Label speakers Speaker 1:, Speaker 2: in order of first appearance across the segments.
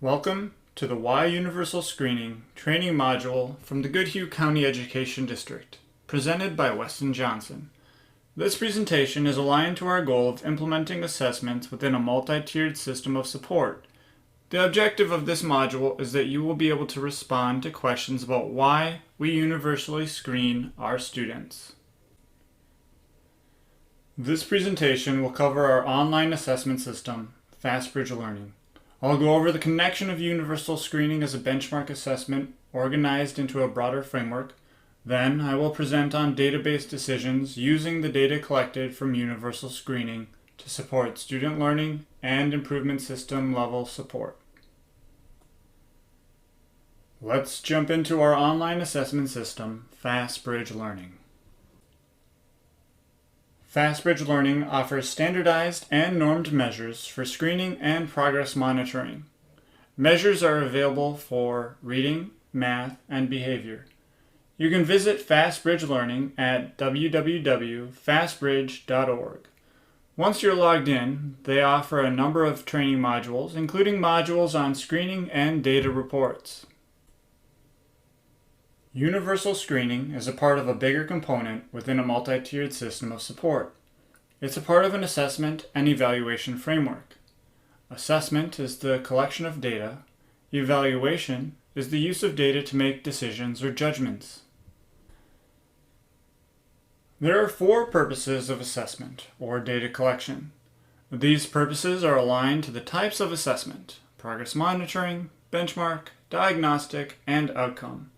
Speaker 1: Welcome to the Why Universal Screening training module from the Goodhue County Education District, presented by Weston Johnson. This presentation is aligned to our goal of implementing assessments within a multi-tiered system of support. The objective of this module is that you will be able to respond to questions about why we universally screen our students. This presentation will cover our online assessment system, FastBridge Learning. I'll go over the connection of universal screening as a benchmark assessment organized into a broader framework. Then I will present on database decisions using the data collected from universal screening to support student learning and improvement system level support. Let's jump into our online assessment system, FastBridge Learning. FastBridge Learning offers standardized and normed measures for screening and progress monitoring. Measures are available for reading, math, and behavior. You can visit FastBridge Learning at www.fastbridge.org. Once you're logged in, they offer a number of training modules, including modules on screening and data reports. Universal screening is a part of a bigger component within a multi-tiered system of support. It's a part of an assessment and evaluation framework. Assessment is the collection of data. Evaluation is the use of data to make decisions or judgments. There are 4 purposes of assessment, or data collection. These purposes are aligned to the types of assessment: progress monitoring, benchmark, diagnostic, and outcome.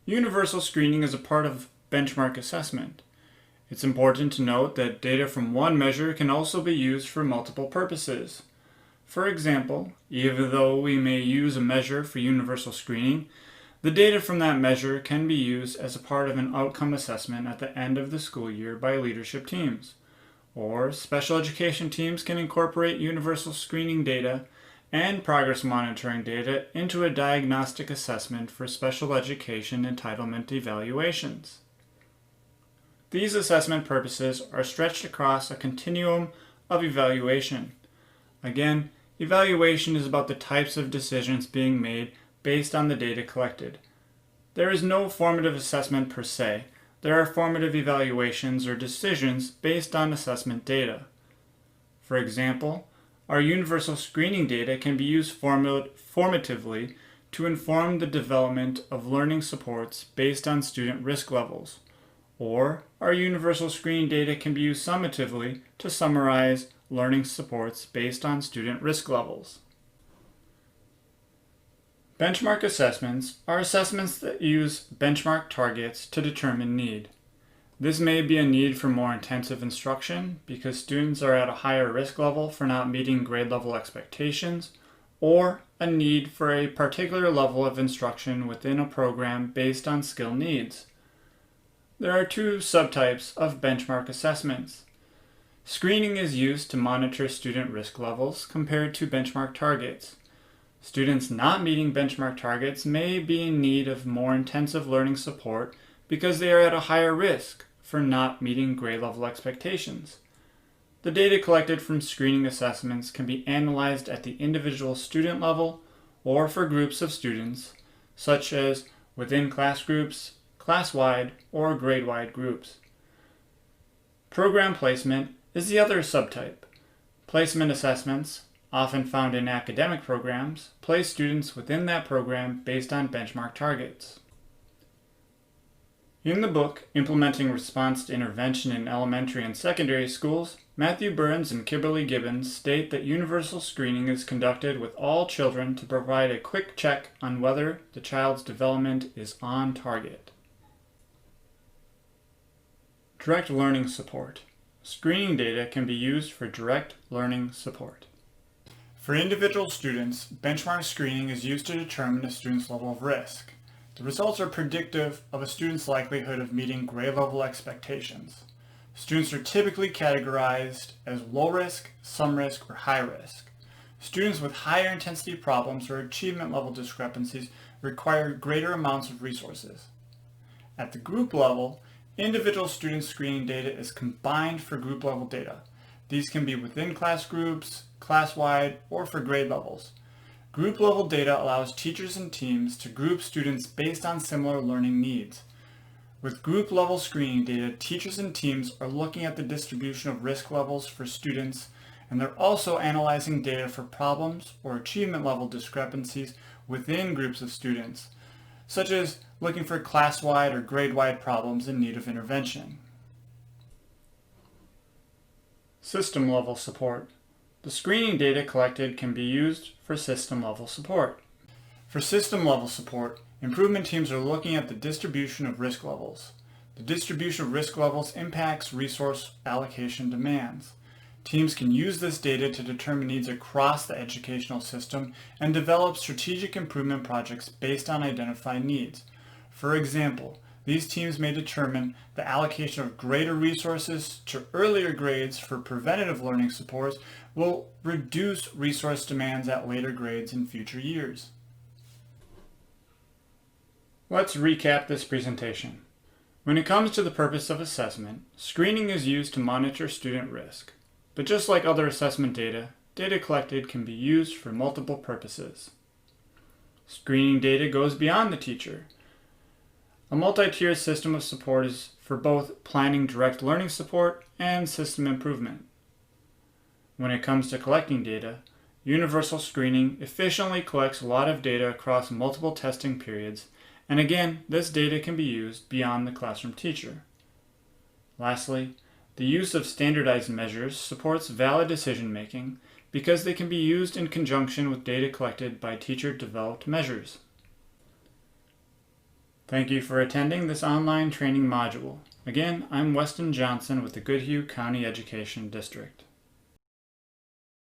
Speaker 1: Universal screening is a part of benchmark assessment. It's important to note that data from one measure can also be used for multiple purposes. For example, even though we may use a measure for universal screening, the data from that measure can be used as a part of an outcome assessment at the end of the school year by leadership teams. Or special education teams can incorporate universal screening data and progress monitoring data into a diagnostic assessment for special education entitlement evaluations. These assessment purposes are stretched across a continuum of evaluation. Again, evaluation is about the types of decisions being made based on the data collected. There is no formative assessment per se. There are formative evaluations or decisions based on assessment data. For example, our universal screening data can be used formatively to inform the development of learning supports based on student risk levels, or our universal screening data can be used summatively to summarize learning supports based on student risk levels. Benchmark assessments are assessments that use benchmark targets to determine need. This may be a need for more intensive instruction because students are at a higher risk level for not meeting grade level expectations, or a need for a particular level of instruction within a program based on skill needs. There are 2 subtypes of benchmark assessments. Screening is used to monitor student risk levels compared to benchmark targets. Students not meeting benchmark targets may be in need of more intensive learning support because they are at a higher risk for not meeting grade level expectations. The data collected from screening assessments can be analyzed at the individual student level or for groups of students, such as within class groups, class-wide, or grade-wide groups. Program placement is the other subtype. Placement assessments, often found in academic programs, place students within that program based on benchmark targets. In the book, Implementing Response to Intervention in Elementary and Secondary Schools, Matthew Burns and Kimberly Gibbons state that universal screening is conducted with all children to provide a quick check on whether the child's development is on target. Direct learning support. Screening data can be used for direct learning support. For individual students, benchmark screening is used to determine a student's level of risk. The results are predictive of a student's likelihood of meeting grade level expectations. Students are typically categorized as low risk, some risk, or high risk. Students with higher intensity problems or achievement level discrepancies require greater amounts of resources. At the group level, individual student screening data is combined for group level data. These can be within class groups, class-wide, or for grade levels. Group level data allows teachers and teams to group students based on similar learning needs. With group level screening data, teachers and teams are looking at the distribution of risk levels for students, and they're also analyzing data for problems or achievement level discrepancies within groups of students, such as looking for class-wide or grade-wide problems in need of intervention. System level support. The screening data collected can be used for system level support. For system level support, improvement teams are looking at the distribution of risk levels. The distribution of risk levels impacts resource allocation demands. Teams can use this data to determine needs across the educational system and develop strategic improvement projects based on identified needs. For example, these teams may determine the allocation of greater resources to earlier grades for preventative learning supports will reduce resource demands at later grades in future years. Let's recap this presentation. When it comes to the purpose of assessment, screening is used to monitor student risk. But just like other assessment data, data collected can be used for multiple purposes. Screening data goes beyond the teacher. A multi-tiered system of support is for both planning direct learning support and system improvement. When it comes to collecting data, universal screening efficiently collects a lot of data across multiple testing periods, and again, this data can be used beyond the classroom teacher. Lastly, the use of standardized measures supports valid decision-making because they can be used in conjunction with data collected by teacher-developed measures. Thank you for attending this online training module. Again, I'm Weston Johnson with the Goodhue County Education District.